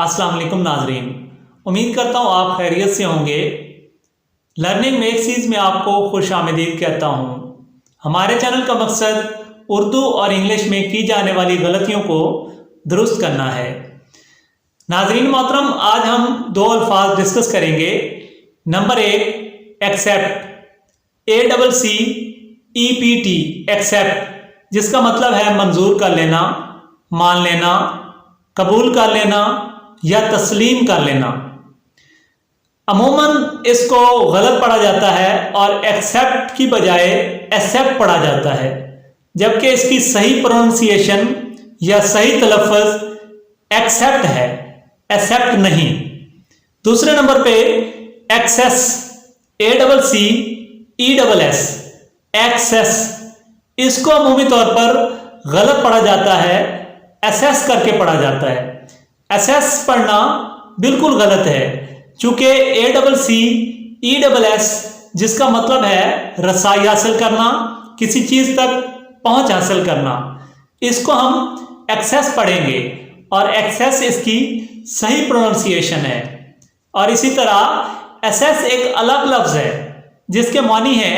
अस्सलाम वालेकुम नाजरीन, उम्मीद करता हूँ आप खैरियत से होंगे। लर्निंग मैक्सीज में आपको खुश आमदीद कहता हूँ। हमारे चैनल का मकसद उर्दू और इंग्लिश में की जाने वाली गलतियों को दुरुस्त करना है। नाजरीन मोहतरम, आज हम दो अल्फाज डिस्कस करेंगे। नंबर एक, एक्सेप्ट, ACCEPT, एक्सेप्ट, जिसका मतलब है मंजूर कर लेना, मान लेना, कबूल कर लेना या तस्लीम कर लेना। अमूमन इसको गलत पढ़ा जाता है और एक्सेप्ट की बजाय एक्सेप्ट पढ़ा जाता है, जबकि इसकी सही प्रोनाउंसिएशन या सही तलफ़्फ़ुज़ एक्सेप्ट है, एक्सेप्ट नहीं। दूसरे नंबर पे एक्सेस, ACCESS, एक्सेस, इसको अमूमी तौर पर गलत पढ़ा जाता है, एसेस करके पढ़ा जाता है। एसेस पढ़ना बिल्कुल गलत है, चूंकि ACCESS जिसका मतलब है रसाई हासिल करना, किसी चीज तक पहुंच हासिल करना, इसको हम एक्सेस पढ़ेंगे और एक्सेस इसकी सही प्रोनाउंसिएशन है। और इसी तरह एसेस एक अलग लफ्ज है जिसके मानी है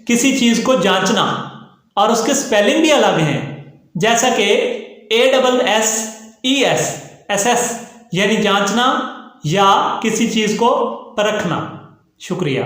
किसी चीज को जांचना, और उसके स्पेलिंग भी अलग हैं, जैसा कि ASSES, एसेस यानी जांचना या किसी चीज को परखना। शुक्रिया।